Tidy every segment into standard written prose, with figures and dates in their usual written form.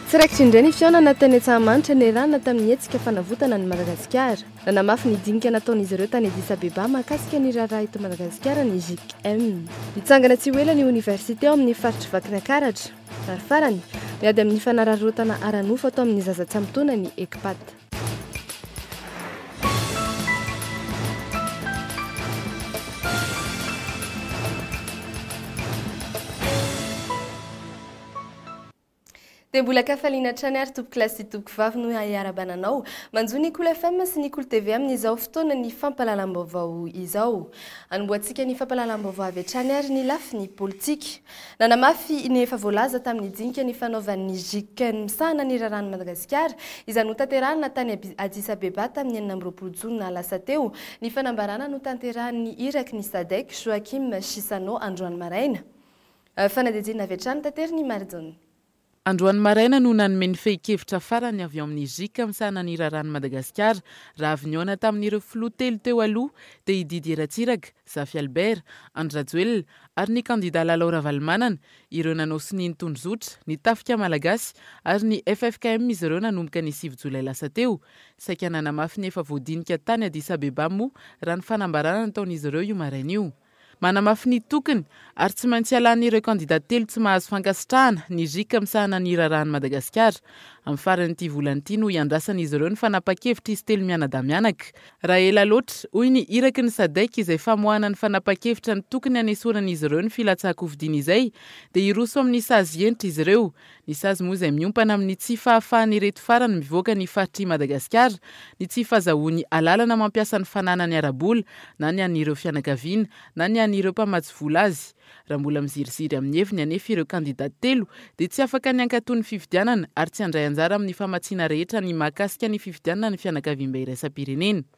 Tsiraikitra indray ny fiaonana tany Antsahamanitra niarahana tamin'ny hetsika fanavotana ny Madagasikara. Nanamafy ny dinika nataon'izy ireo tany Addis Abeba mahakasika ny raharaha eto Madagasikara ny JICM. Nitsangana tsy ho ela ny oniversite ao amin'ny faritra Vakinakaratra. Ary farany, miady amin'ny fanararotana ara-nofo atao amin'ny zaza tsy amitona ny ECPAT. Dia mbola kafaliana trany ary tompoko lasy tompoko vavy no iarabananao manjo ny Cool FM sy ny Cool TV amin'izao fotoana ny fampahalalam-baovao izao. Anomboantsika ny fampahalalam-baovao avy hatrany ary ny lafiny politika. Nanamafy ny efa voalaza tamin'ny dinika ny fanaovan'ny JICM misahana ny raharahany Madagasikara izany notanterahana tany Addis Abeba tamin'ny 20 Jona lasa teo. Ny fanambarana notanterahany iraky ny SADC Joachim Chissano androany maraina. Fanadihadiana avy hatrany tanteriny Marzone. Androany maraina no nanome ny fehi-kevitra farany avy ao amin'ny JICM misahana ny raharahany Madagasikara raha avy niona tamin'ireo filoha telo teo aloha dia i Didier Ratsiraka, Zafy Albert, Andry Rajoelina ary ny kandida Lalao Ravalomanana, ireo nanao sininy tondrozotra, ny tafika malagasy ary ny FFKM izy ireo nanomboka ny 9 Jolay lasa teo. Saika nanamafy ny efa voadinika tany Addis Abeba moa raha ny fanambarana nataon'izy ireo io maraina io. Manamafy ny tokony ary tsy maintsy alan'ireo kandidat telo tsy mahazo fankasitrahana ny JICM misahana ny raharahany Madagasikara. Amin'ny faran'ity volana ity no iandrasan'izy ireo ny fanapa-kevitra izy telo mianadamianaka. Raha ela loatra, hoy ny iraky ny SADC izay famoahana ny fanapa-kevitra ny tokony hanesoran'izy ireo ny filatsaham-kofidiana izay dia iroso amin'ny sazy entitra izy ireo. Ny sazy moa izay miompana amin'ny tsy fahafahan'ny reto farany mivoaka ny faritry Madagasikara, ny tsy fahazahoany alalana mampiasa ny fananany ara-bola na ny an'ireo fianakaviana na ny an'ireo mpamatsy vola azy. Raha mbola miziriziry amin'ny heviny anefa ireo kandidat telo dia tsy afaka ny ankatony fifidianana ary tsy handray anjara amin'ny famatsiana rehetra ny mahakasika ny fifidianana ny fianakaviam-be iraisam-pirenena.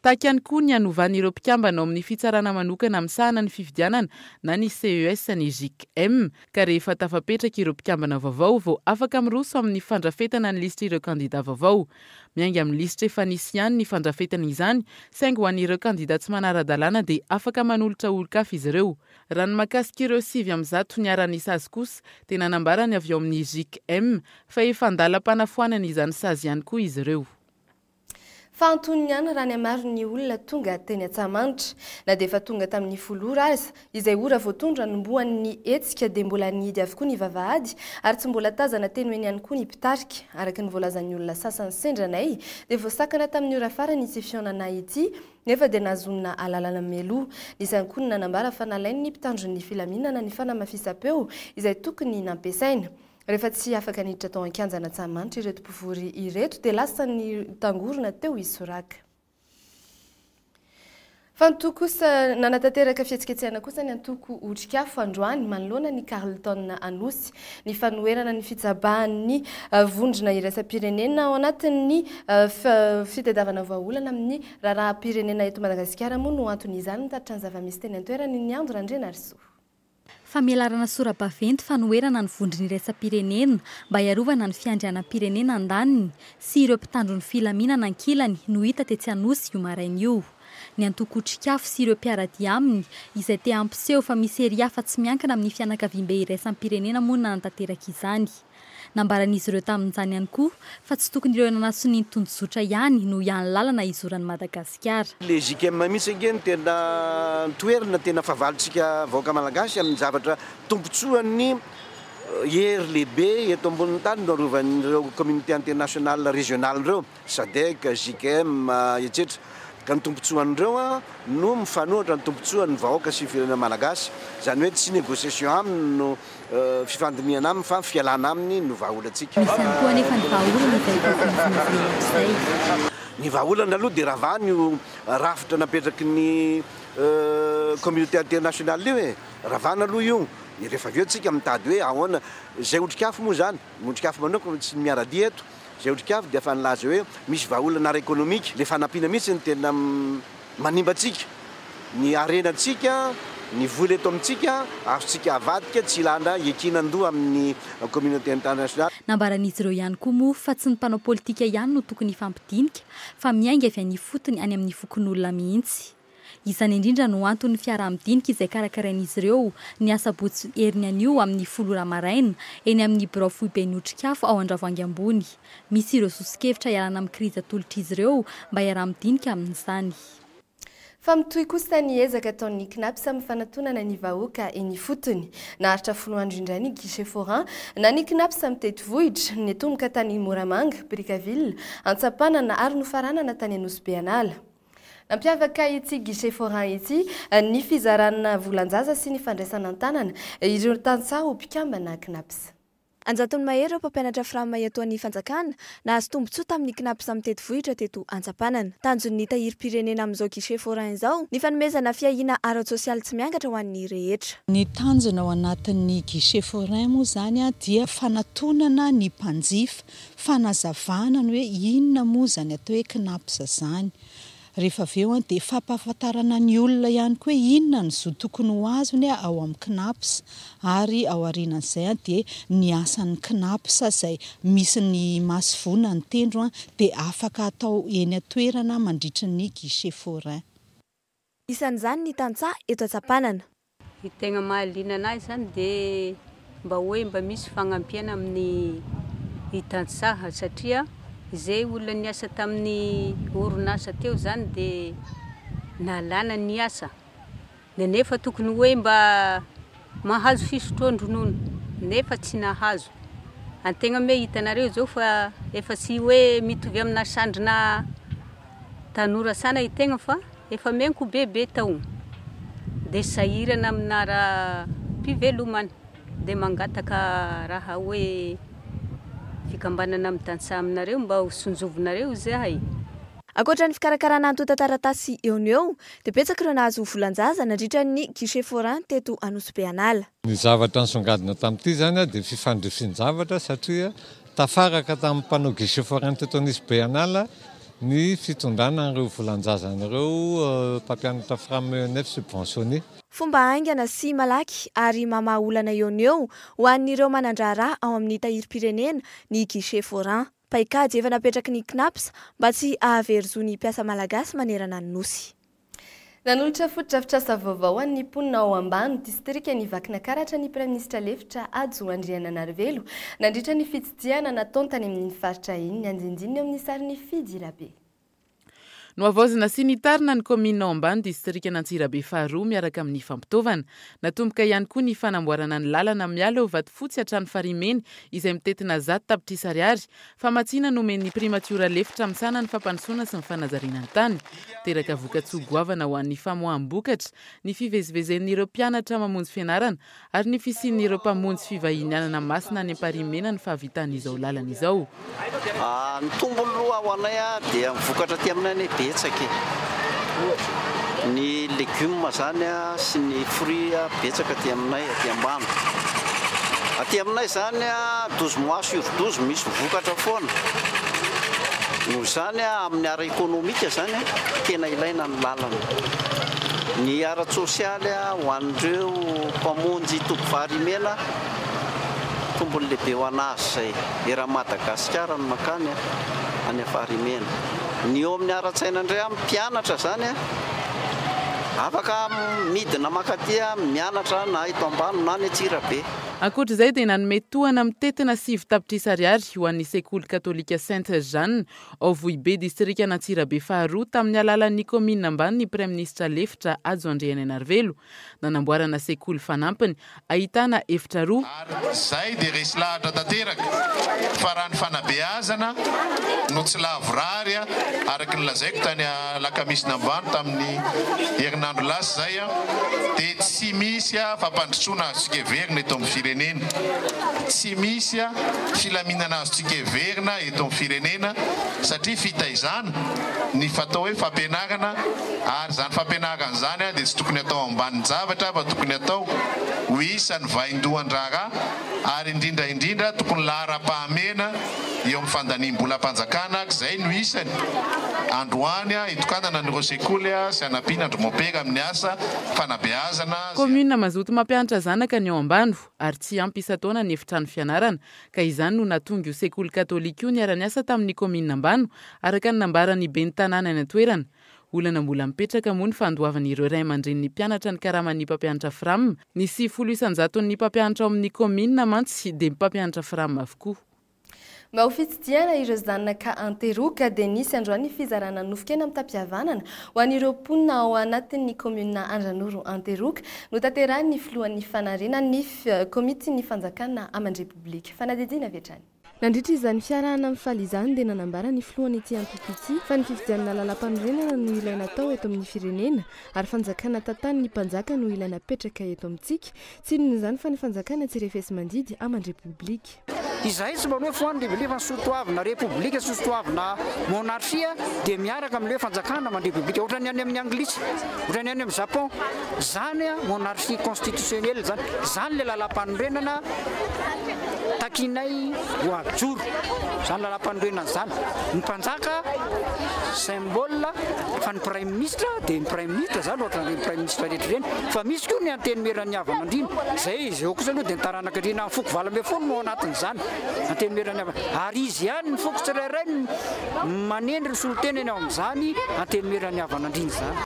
Tahaka ihany koa ny hanovan'ireo mpikambana ao amin'ny fitsarana manokana misahana ny fifidianana na ny CES ny JICM ka rehefa tafapetraka ireo mpikambana vaovao vao afaka miroso amin'ny fandrafetana ny lisitra ireo kandida vaovao. Miainga amin'ny lisitra efa nisy ihany ny fandrafetana izany saingy ho an'ireo kandida tsy manara-dalàna dia afaka manolotra olon-kafa izy ireo. Raha ny mahakasika ireo 9 ny aran'ny sazy kosa dia nanambarany avy ao amin'ny JICM fa efa andalam-panafoanana izany sazy ihany koa izy ireo. Fa antoniny ihany raha ny amaro ny olona tonga teny Antsahamanitra na dia efa tonga tamin'ny folora aza izay ora voatondra nomboan'ny hetsika dia mbola nihidy avokoa ny vavahady ary tsy mbola tazana teny hoe ihany koa ny mpitarika araka ny voalazan'ny olona sasany sendranay dia voasakana tamin'ny ora farany ity fiaonana ity nefa dia nazonina alalana meloa. Isany koa ny nanambara fa nalainy ny mpitandron'ny filaminana ny fanamafisam-peo izay tokony nampiasaina. Rehefa tsy afaka niditra tao an-kianjana Antsahamanitra ireto mpivory ireto dia lasa ny tangorona teo isoraka. Fa nitoko kosa nanatanteraka fihetsiketsehana kosa ny antoko otrikafo androany manoloana ny Carleton Anosy ny fanoherana ny fitsabahan'ny vondrona iraisam-pirenena ao anatin'ny fitadiavana vahaolana amin'ny raharaham-pirenena eto Madagasikara moa no anton'izany nitaritra ny zava-misy teny an-toerana ny Andro Randrenarisoa. Famelarana sora-baventy fanoherana ny vondrona iraisam-pirenena mba hiarovana ny fiandrianam-pirenena an-daniny sy ireo mpitandro ny filaminana ankilany no hita tetsy Anosy io maraina io. Ny antoko otrikafo sy ireo mpiaradia aminy izay te ampiseho fa misy ery hafa tsy miankina amin'ny fianakaviam-be iraisam-pirenena moa na nantanteraka izany. Nambaran'izy ireo tamin'izany ihany koa fa tsy tokony ireo nanasony ny tondrozotra ihany no ihany lalana izoran'ny Madagasikara. Le JICM mihitsy angeny tena toerana tena fahavalontsika vahoaka malagasy amin'ny zavatra tombotsoan'ny hery lehibe eto ambonin'ny tany no arovan'ireo communauté internationale régionale ireo SADC, JICM, etc. Ka ny tombotsoan'ireo no mifanohitra ny tombotsoan'ny vahoaka sy firenena malagasy. Izany hoe tsy négociation aminy no fifandimihana aminy fa fialana aminy no vahaolantsika. Isany koa anefa ny vahaolana izay ny vahaolana aloha dia ravany io rafitra napetraky ny communauté internationale io e. Ravana aloha io. Rehefa avy eo tsika mitady hoe ahoana izay otrikafo moa zany. Ny otrikafo manokana tsy miaradia eto. Izay otrikafo dia efa nilaza hoe misy vahaolana ara-ekonomika. Le fanampiana mihitsy ny tena manimba antsika. Ny arenantsika, ny vola eto amintsika, azontsika avadika tsy ilana ekinandoha amin'ny communauté internationale. Nambaran'izy ireo ihany koa moa fa tsy ny mpanao politika ihany no tokony ifampidinika fa miainga avy any fotony any amin'ny fokon'olona mihitsy. Isany indrindra no antony fiaraha-midinika izay karakarain'izy ireo ny asabotsy heriny anio amin'ny 10 maraina eny amin'ny birao foibe ny otrikafo ao Andravoahangy ambony. Misy ireo sosikevitra ialana amin'ny krizy atolotra izy ireo mba hiaraha-midinika amin'izany. Fa mitohy kosa ny ezaka ataon'ny CNAPS amin'ny fanatonana ny vahoaka eny fotony. Naharitra 10 andro indray ny guichet forain na ny CNAPS amin'ny tetivohitra ny tomboka tany Moramanga, Brickaville, Antsapanana ary Nofaranana tany Anosy-Beanala. Nampiavaka ity guichet forain ity ny fizarana volanjaza sy ny fandraisana an-tanana ireo tantsaha ho mpikambana CNAPS. Anjatony mahery ireo mpampianatra Frama eto an'ny fanjakana nahazo tombotsoa tamin'ny CNAPS amin'ny tetivohitra teto Antsapanana. Tanjon'ny tahirim-pirenena amin'izao guichet forain izao ny fanomezana fiahiana ara-tsosialy tsy miangatra ho an'ny rehetra. Ny tanjona ao anatin'ny guichet forain moa zany dia fanatonana ny mpanjifa, fanazavana ny hoe inona moa zany atao hoe CNAPS zany. Rehefa aveo dia fampahafantarana ny olona ihany koa inona ny zo tokony ho azony ao amin'ny CNAPS ary ao aorianan'izay dia ny asan'ny CNAPS izay misy ny masivona ny tendro dia afaka atao eny atoerana mandritra ny guichet forain. Isan'izany ny tantsaha eto Antsapanana. Ny tegna mahaliana anazy zany dia mba misy fagnampiana amin'ny tantsaha satria izay olona niasa tamin'ny orinasa teo zany dia nalana ny asa. Nefa tokony hoe mba mahazo fisotroan-dronono nefa tsy nahazo. Antegna me hitanareo zao fa efa tsy hoe mitovy amina sandrina tanora sana itegna fa efa menko bebe taona. Dia sahirana aminara mpivelomana dia mangataka raha hoe fikambanana amin'ny tantsaha aminareo mba ho sonjovinareo zahay. Ankoatra ny fikarakarana antota taratasy eo ny eo dia betsaka ireo nahazo volanjaza nandritra ny guichet forain teto Anosy-Beanala. Ny zavatra nisongadina tamin'ity zany dia fifandrifin-javatra satria tafaraka tamin'ny mpanao guichet forain teto Anosy-Beanala ny fitondrana ireo volanjazan'ireo mpampianatra Frama neuf subventionné. Fomba haingana sy malaky ary mamaolana eo ny eo ho an'ireo manandrara ao amin'ny tahirim-pirenena ny guichet forain. Paikady efa napetraky ny CNAPS mba tsy ahaverizony mpiasa malagasy manerana ny nosy. Nanolotra fotodrafitrasa vaovao an'ny mponina ao ambany distrika ny vakina karatra ny praiminisitra lefitra Adzo Andriananarivelo nandritra ny fitsidiana nataony tany amin'ny faritra iny ny anjinjiny amin'ny sarin'ny Fidirabe. No avaozina sy nitarina ny komina ao ambany distrika n'Antsirabe faharoa miaraka amin'ny fampitaovana. Natomboka ihany koa ny fanamboarana ny lalana miala eo Vatofotsy hatrany Farimeny izay mitetina 100 tapitrisa ariary. Famatsiana nomen'ny primatiora lefitra misana ny fampandrosoana sy ny fanajariana ny tany. Teraka vokatsoa-goavana ho an'ny famoaham-bokatra, ny fivezivezen'ireo mpianatra mamonjy fianarana ary ny fisian'ireo mpamonjy fivahinianana masina any Amparimena ny fahavitan'izao lalana izao. Ny tombony roa ho anay dia vokatra aty aminay betsaka. Ny légumes zany sy ny fruits betsaka aty aminay aty ambany. Aty aminay zany 12 mois sur 12 misy vokatra foana. Noho zany amin'ny ara économique zany tena ilaina ny lalana. Ny ara-tsosialy ho an'ireo mpamonjy tompom-vary mena tombony lehibe ho anazy zay era Madagasikara ny makany any Farimena. Ny eo amin'ny ara-tsaina indray amin'ny mpianatra zany afaka midina makatia mianatra na eto ambany na ny Antsirabe. Ankoatr'izay dia nanome tohana mitetina 7 tapitrisa ariary ho an'ny sekoly katolika Sainte Jeanne ao Vohibe distrika n'Antsirabe faharoa tamin'ny alalan'ny komina ambany ny praiminisitra lefitra Adzo Andriananarivelo. Nanamboarana sekoly fanampiny ahitana efitra roa. Zay dia resy lahatra tanteraka fa raha ny fanabeazana no tsy lavorary araka ny lazaiko tany lakamisina ambany tamin'ny herinandro lasa zay dia tsy misy fampandrosoana azotsika heverina eto amin'ny firenena. Tsy misy filaminana azotsika heverina eto amin'ny firenena satria fitaizana ny fatao hoe fampianarana ary zany fampianarana zany dia tsy tokony atao ambanin'ny zavatra fa tokony atao ho isan'ny vaindohan-draharaha ary indrindra tokony lahara-pahamena eo amin'ny fandaniam-bolam-panjakana izay no isany androany itokanana n'ireo sekoly sy anampiana andromopera amin'ny asa fanabeazana. Komina mazoto mampianatra zanaka ny ao ambano ary tsy ampy isa-taona ny efitrano fianarana ka izany no natonga io sekoly katolika io niara-niasa tamin'ny komina ambano araka ny nambaran'ny ben'ny tanàna ny atoerana. olana mbola mipetraka moa ny fandoavan'ireo ray aman-drenin'ny mpianatra ny karaman'ny mpampianatra FRAM. Nisy 10,100 mpampianatra ao amin'ny komina mantsy dia mpampianatra FRAM avokoa. Mba ho fitsidiana ireo zanaka ka anteroka dia nisy androany fizarana nofokena amin'ny tampihavanana ho an'ireo mponina ao anatin'ny komina Andranoro Anteroka no tanterahany filohan'ny fanarenany komiti ny fanjakana aman-repoblika. Fanadidina vetrany. Nandritra izany fiarahana amin'ny faly izany dia nanambara ny filohany ety Ampipity fa ny fifidianana lalam-panorenana no ilaina atao eto amin'ny firenena ary fanjakana tantany ny mpanjaka no ilaina petraka eto amintsika. Tsy inona izany fa ny fanjakana tsy refesy mandidy aman-repoblika. Izay tsy manao foany lehibe sotoavina repoblika sotoavina monarchia dia miaraka amin'ilay fanjakana aman-repoblika ohatra ny any amin'ny Anglisy, ohatra ny any amin'ny Japon. Zany monarchie constitutionnelle zany le lalam-panorenana takinay ho ajoro zany lalam-panorenana zany. Ny mpanjaka symbole fa ny prime ministre dia ny prime ministre zany ohatra ny prime ministre rehetra ireny fa misy koa ny anteny merany havana andriny zay izy eo kosa aloha dia nitaranaka rina foko 12 no anatin'izany anteny merany havana ary izy ihany ny foko tsirairay manendry solontenany ao amin'izany anteny merany havana andriny zany.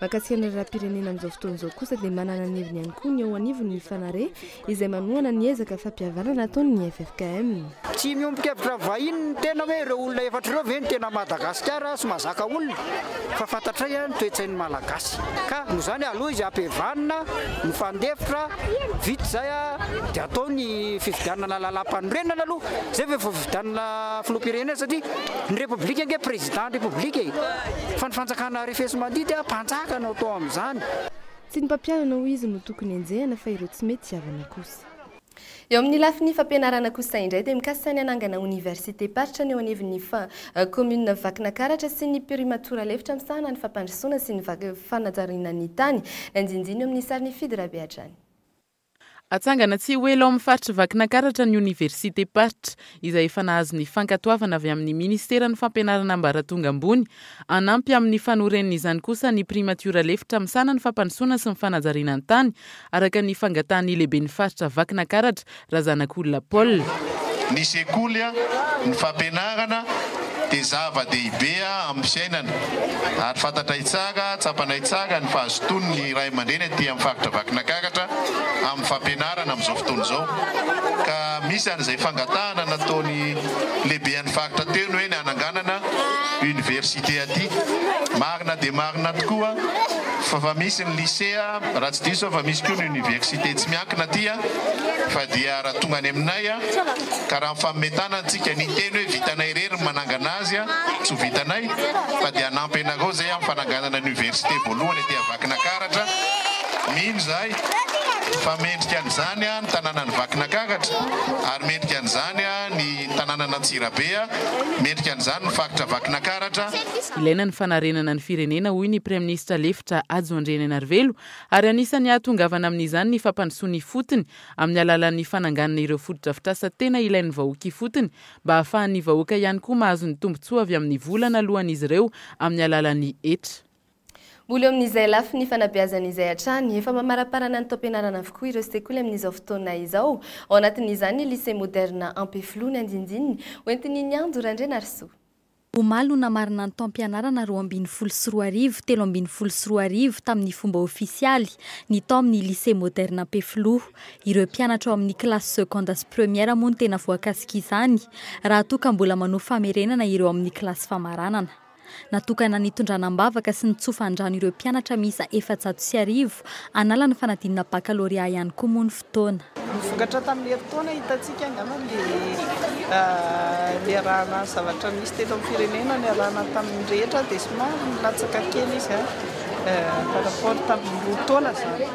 Makasika ny raha-pirenena amin'izao fotoan'izao kosa dia manana ny heviny ihany koa ny ao anivon'ny fanare izay manohana ny ezaka fampihavanana ataon'ny FFKM. Tsy miombon-kevitra vahiny ny tena hoe ireo olona efatra ireo ve ny tena Madagasikara sy mahazaka olona fa fantatray ny toetsain'ny malagasy ka no zany aloha izy ampihavanana ny fandefitra vita zay dia atao ny fifidianana lalam-panorenana aloha zay ve vao fifidianana filoham-pirenena satria ny repoblika nge président repoblika fa ny fanjakana refesy mandidy mpanjaka no atao amin'izany. Tsy ny mpampianana ho izy no tokony enjehana fa ireo tsy mety havana kosa. Eo amin'ny lafin'ny fampianarana kosa indray dia mikasika ny anangana université paritra ny eo anivon'ny commune Vakinakaratra sy ny perimatora lefitra misahana ny fampandrosoana sy ny fanajariana ny tany nanjinjiny eo amin'ny sariny Fidy Rabeatrany. Atsangana tsy hoelo amin'ny faritra Vakinakaratra ny université paritra izay efa nahazo ny fankatoavana avy amin'ny ministeran'ny fampianarana ambaratonga ambony anampy amin'ny fanorenana izany kosa ny primatura lefitra misana ny fampandrosoana sy ny fanajariana ny tany araka ny fangatahany lehiben'ny faritra Vakinakaratra Razanak'olona Paul. Ny sekoly ny fampianarana dia zava-dehibe amin'ny fiainana ary fantatra itsara tsapana itsara ny fahazotony ny ray aman-dreny aty amin'ny faritra Vakinakaratra amin'ny fampianarana amin'izao fotoana izao ka misy an'izay fangatahana nataony lehibean'ny faritra teny hoe ny ananganana université aty marina dia marina tokoa fa misy ny lycée raha tsy diso fa misy koa ny université tsy miankina aty fa dia raha tonga any aminay ka raha mifametana antsika ny teny hoe vitanay rery ny manangana azy tsy vitanay fa dia anampy anareo zay amin'ny fananganana ny université voalohany aty Vakinakaratra mino zay fa mendrika an'izany ny tanàna ny Vakinakaratra ary mendrika an'izany ny tanàna n'Antsirabe mendrika an'izany ny faritra Vakinakaratra. Ilaina ny fanarenana ny firenena hoy ny prime ministre lefitra Adzo Andrianarivelo ary anisany ahatongavana amin'izany ny fampandrosoany fotony amin'ny alalan'ny fananganana ireo fotodrafitrasa tena ilain'ny vahoaka fotony mba ahafahan'ny vahoaka ihany koa mahazo ny tombontsoa avy amin'ny volana alohan'izy ireo amin'ny alalan'ny hetra. Mbola eo amin'izay lafy ny fanabeazan'izay hatrany efa mamaraparana ny taom-pianarana avokoa ireo sekoly amin'izao fotoana izao ao anatin'izany lycée moderne Ampeflo ny andinjininy hoentiny ny Ando Randrenarso. Omaly no namarina ny taom-pianarana 2024 2024 tamin'ny fomba ofisialy ny tao amin'ny lycée moderne Ampeflo. Ireo mpianatra ao amin'ny classe secondaire première moa no tena voakasika izany raha toa ka mbola manao famerenana ireo amin'ny classe famaranana. Natokana ny tondranam-bavaka sy ny tsofandrano ireo mpianatra miisa 400 anala ny fanadinana baccalauréat ihany koa moa ny fotoana. Vokatra tamin'ilay fotoana hitantsika angamba le arahana zavatra misy teto amin'ny firenena ny arahana tamin'ny rehetra dia somary milatsaka kely izy par rapport tamin'ny fotoana zany.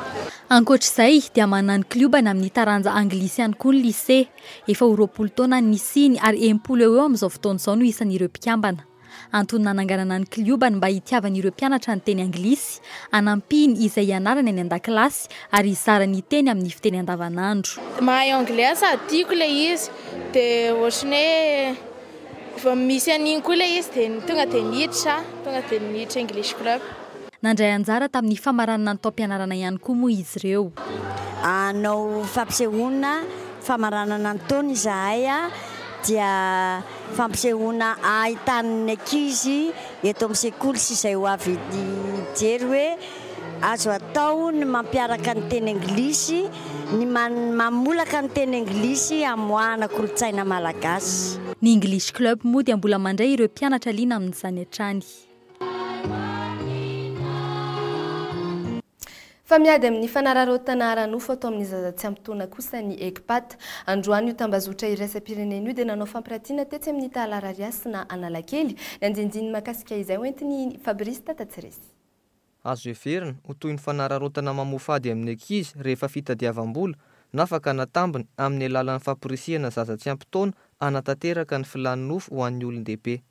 Ankoatr'izay dia manana ny kliobana amin'ny taranja anglisy ihany koa ny lycée efa 20 taona nisiny ary 10 eo amin'izao fotoana izao no isan'ireo mpikambana. Antony nananganana ny kliobany mba hitiavan'ireo mpianatra ny teny anglisy anampiny izay ianarana any an-dakilasy ary izarany teny amin'ny fiteny andavanandro. Mahay anglais tiako ilay izy dia ohatrany hoe misy an'iny koa ilay izy dia tonga dia niditra English club. Nandray anjara tamin'ny famaranana ny taom-pianarana ihany koa moa izy ireo. Anao fampisehoana famaranana ny taona izahay dia fampisehoana ahitany ankizy eto amin'ny sekoly sy izay ho avy dijery hoe azo atao ny mampiaraka ny teny anglisy ny mamolaka ny teny anglisy amoahana kolotsaina malagasy. Ny English Club moa dia mbola mandray ireo mpianatra liana amin'izany hatrany. Fa miady amin'ny fanararotana aranofo atao amin'ny zaza tsy ampitona kosa ny ECPAT. Androany io tambazotra iraisam-pirenena io dia nanao fampiratiana tetsy amin'ny Talarariasy na Analakely. Ny andinindiny makasika izay hoentiny Fabrice Tatatsiresy. Azo everina ho toy ny fanararotana mamofady amin'ny ankizy rehefa fitadiavam-bola na fakanatambiny amin'ny alalan'ny famporisihana zaza tsy ampitaona anatanteraka ny filàny nofo ho an'ny olon-dehibe.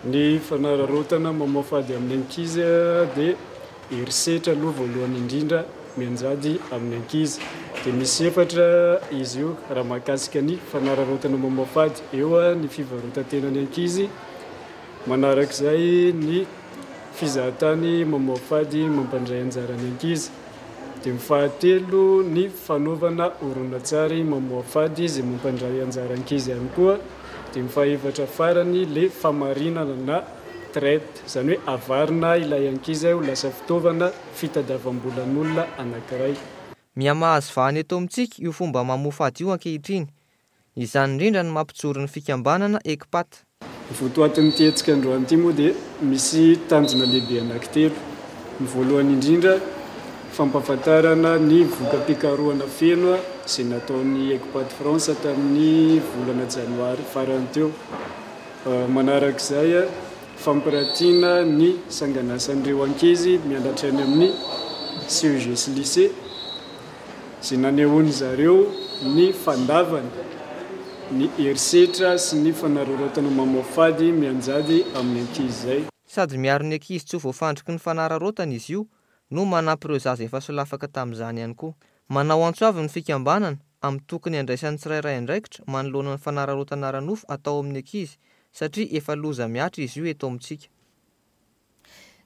Ny fanararotana mamofady amin'ny ankizy dia herisetra aloha voalohany indrindra mianjady amin'ny ankizy. Dia misy efatra izy io raha mahakasika ny fanararotana mamofady. Eo ny fivarotan-tenany ankizy, manarak'izay ny fizahatany mamofady mampandray anjarany ankizy. Dia fahatelo ny fanaovana horonan-tsary mamofady izay mampandray anjara ankizy ihany koa. Dia fahaefatra farany le famarinana na traite, izany hoe avarina ilay ankizy ho lasa fitaovana fitadiavam-bolan'olona anankiray. Miamahazo vahany eto amintsika io fomba mamofady io ankehitriny. Izany indrindra ny mampijoro ny fikambanana ECPAT. Votoatin'ny tihetsika androany ity moa dia misy tanjona lehibe anankitelo. Ny voalohany indrindra fampahafantarana ny voka-pikarohana feno izay nataon'ny ECPAT France tamin'ny volana janoary farany teo. Manarak'izay fampiratiana ny sanganasan'ireo ankizy mianatra any amin'ny CEG sy lycée izay nanehoany zareo ny fandavany ny herisetra sy ny fanararotana mamofady mianjady amin'ny ankizy izay. Sady miaro ny ankizy tsy ho voafandriky ny fanararotana izy io no manampy ireo zaza efa solafaka tamin'izany ihany koa. Manao antsoavy ny fikambanana amin'ny tokony andraisan'ny tsirairay andraikitra manoloana ny fanararotana aranofo atao amin'ny ankizy satria efa loza miatra izy io eto amintsika.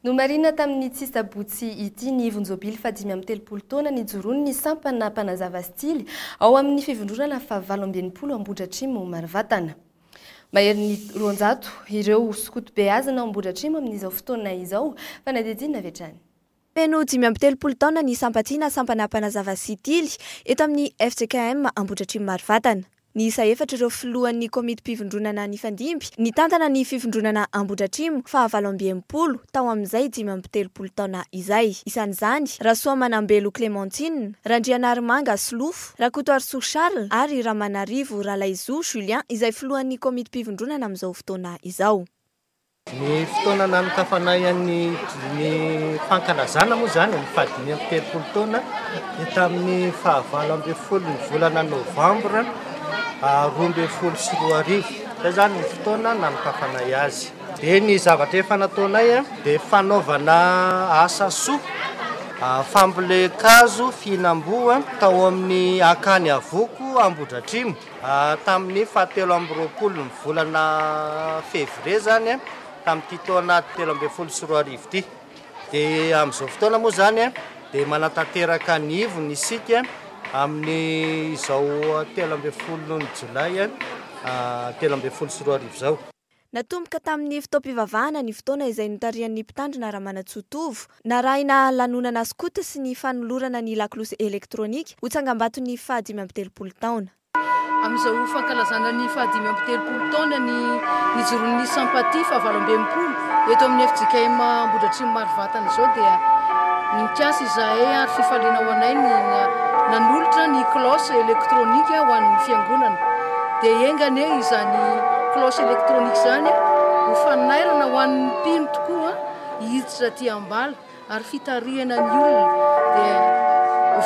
No marina tamin'ny tsisabotsy ity ny Vonjobily fa 5 taona ny jorony ny sampana mpanazava stily ao amin'ny fivondronana fa 7 Ambohidratrimo Marivatana. Mahery ny 200 ireo sokotobe azana ao Ambohidratrimo amin'izao fotoana izao fa nadedinina avetrany. Feno 5 taona ny sampatiana sampana mpanazava stily eto amin'ny FJKM Ambohidratrimo Marivatana. Ny isa efatra ireo filohan'ny komity mpivondronana ny Fandimby ny tantana ny fivondronana Ambohidratrimo fa 7 tao amin'izay 5 taona izay. Isan'izany Rasoa Manambelo Clémentine, Randrianarimanga Slofo, Rakotoarso Charles ary Ramanarivo Ralaizo Julien izay filohan'ny komity mpivondronana amin'izao fotoana izao. Ny fotoana namikafanay ny fankalazana moa zany ny 5 taona tamin'ny 7 ny volana Novambra 2024 zay zany ny fotoana namikafanay azy. Dia ny zavatra efa nataonay dia fanaovana asa soa fambolekazo fihinam-boa tao amin'ny akany Avoko Ambohidratrimo tamin'ny 17 ny volana Février zany tamin'ity taona 2024 ity. Dia amin'izao fotoana moa zany dia manatanteraka ny ivony isika amin'ny izao 13 Jolay 2024 izao. Natomboka tamin'ny fitaom-pivavahana ny fotoana izay notarihan'ny mpitandrina Ramanatsotovo, narahina lanonana skota sy ny fanolorana ny lakolosy elektronika ho tsangambaton'ny 5 taona. Amin'izao fankalazana ny 5 taona ny joron'ny sampatia fa 7 eto amin'ny FJKM Ambohidratrimo Marivatana izao dia nikiasy izahay ary fifaliana ho anay nanolotra ny klosy elektronika ho an'ny fiangonana. Dia engane izany klosy elektronika izany ho fanairana ho an'ny mpino tokoa hiditra aty ambala ary fitarihana ny olona dia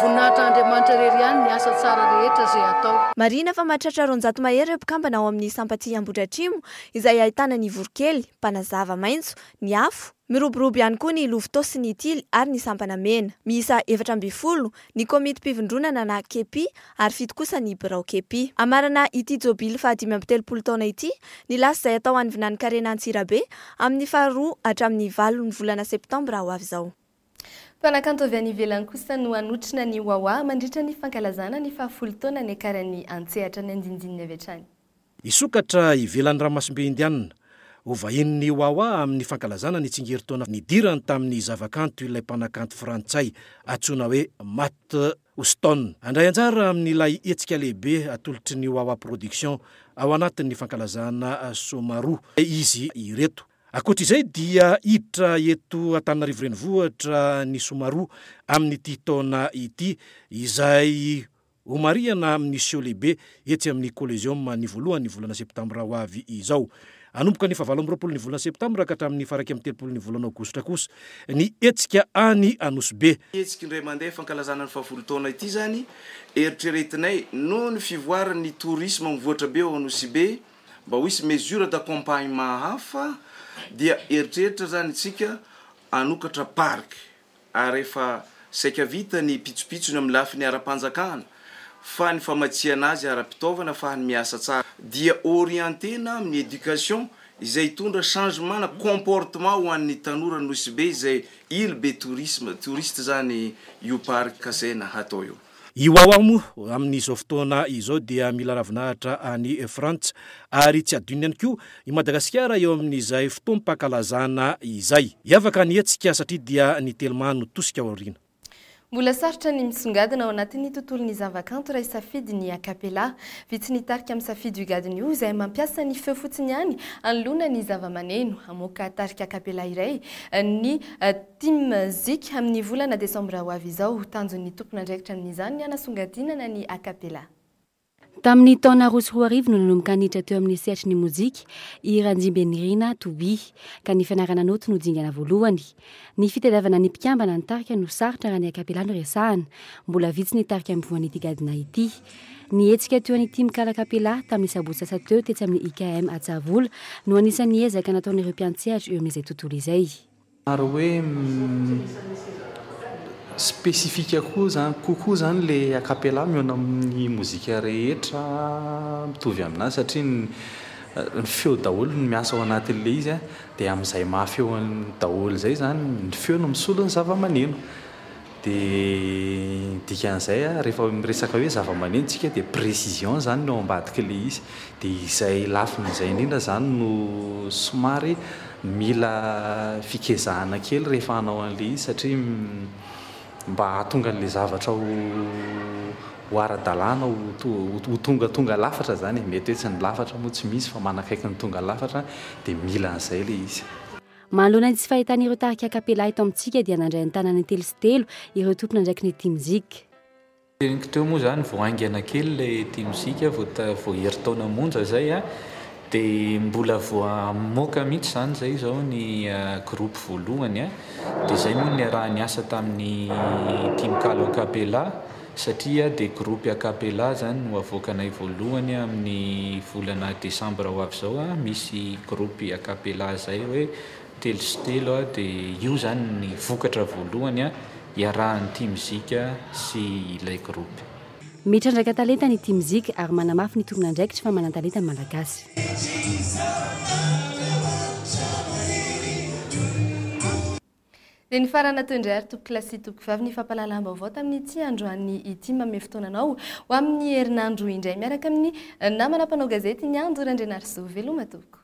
voninahitra Andriamanitra rery ihany ny asa tsara rehetra izay atao. Marina fa mahatratra 200 mahery ireo mpikambana ao amin'ny sampatia Ambohidratrimo izay ahitana ny vorokely, mpanazava maitso, ny afo, miroborobo ihany koa ny lovitao sy ny tily ary ny sampana mena. Miisa 7 ny komity mpivondronana na kepi ary 7 kosa ny birao kepi. Amarana ity jobily fa 5 taona ity ny lasa izay atao any Vinany Karena Antsirabe amin'ny 2 hatramin'ny 8 ny volana Septambra ho avy izao. Mpanakanto avy any ivelany kosa no anotrina ny Wawa mandritra ny fankalazana ny 10 taona ny akarany Antsehatra ny andinindininy avy hatrany. isokatra ivelan'ny ramasimbe indianina ho vahin'ny wawa amin'ny fankalazana ny tsingerin-taona nidirany tamin'ny zavakanto ilay mpanakanto frantsay antsoina hoe Matt Houston. Andray anjara amin'ilay hetsika lehibe atolotry ny wawa production ao anatin'ny fankalazana Somaru izy ireto. Akoatr'izay dia hiditra eto Antananarivo renivohitra ny Somaru amin'ity taona ity izay homariana amin'ny sio lehibe etsy amin'ny Coliseum ny voalohany volana septambra ho avy izao. Anomboka ny 27 ny volana septambra ka hatramin'ny 13 ny volana aogositra kosa ny hetsika any Anosy-be. Hetsika indray mandeha fankalazana ny 70 taona ity zany eritreretinay no ny fivoaran'ny tourisme mivoatra be ao Anosy-be mba ho hisy mesure d'accompagnement hafa dia eritreritra zany tsika anokatra park ary efa saika vita ny pitsopitsony amin'ny lafiny ara-panjakana fa ny famatsiana azy ara-pitaovana fa ny miasa tsara dia orientena amin'ny éducation izay tondra changement na comportement ho an'ny tanora Anosy-be izay ile be touriste zany io park kasena hatao io. Io awamo amin'izao fotoana izao dia mila ravinahitra any Frantsa ary tsy adinony ihany koa i Madagasikara eo amin'izay fotoam-pakalazana izay. Iavaka ny hetsika satria dia ny telomano tosika ao aoriana. Mbola sarotra ny misongadina ao anatin'ny tontolon'ny zavakanto raha isafidy ny akapela. Vitsy nitarika amin'ny safidy igadiny io izay mampiasa ny feo fotsiny ihany anoloana ny zavamaneno. Amoaka tarika akapela iray ny team zik amin'ny volana desambra ho avy izao tanjon'ny tompon'andraikitra amin'izany ny anasongadinana ny akapela. Tamin'ny taona roa sy roa arivo no nanomboka niditra teo amin'ny sehatry ny mozika i Ranjimbenirina Toby ka ny fianarana noty no dingana voalohany. Ny fitadiavana ny mpikambana ny tarika no sarotra raha ny akapela no resahana. Mbola vitsy ny tarika amin'ny voan'ity gadina ity. Ny hetsika teo an'ity mikala akapela tamin'ny sabotsy sasa teo tetsy amin'ny IKM Atsavola no anisan'ny ezaka nataon'ireo mpiantsehatra eo amin'izay tontolo izay. Ary hoe spesifika kokoa zany le akapela miona amin'ny mozika rehetra mitovy aminazy satria ny feo daholo ny miasa ao anatin'le izy dia amin'izay mahafeo daholo zay zany ny feo no misolo ny zavamaneno dia dikan'izay rehefa miresaka hoe zavamaneno tsika dia précision zany no ambadika le izy dia izay lafin'izay indrindra zany no somary mila fikezahana kely rehefa hanao an'le izy satria mba hatonga an'le zavatra ho ara-dalàna ho tonga lafatra zany mety hoe tsy ny lafatra moa tsy misy fa manakaiky ny tonga lafatra dia mila an'izay le izy. Manoloana ny tsy fahitan'ireo tarika akapela eto amintsika dia nandray ny tanàna telo sy telo ireo tompona ndraiky ny team zik. Teo moa zany voaingana kely le team zik vao herintaona monja zay dia mbola voamoaka mihitsy zany zay zao ny groupe voalohany dia zay moa ny raha niasa tamin'ny team kalo akapela satria dia groupe akapela zany no avoakanay voalohany amin'ny volana desambra ho avy zao misy groupe akapela zay hoe telo sy telo dia io zany ny vokatra voalohany iarahan'ny team zik sy ilay groupe. Mitrandraka talenta ny team zik ary manamafy ny tompon'andraikitra fa manan-talenta malagasy. Dia ny farana tondray ary toko klasy toko vavy ny fampalalam-baovao tamin'ity androany ity mame fotoananao ho amin'ny herinandro indray miaraka amin'ny namana mpanao gazety ny Andro Randrenarso veloma toko.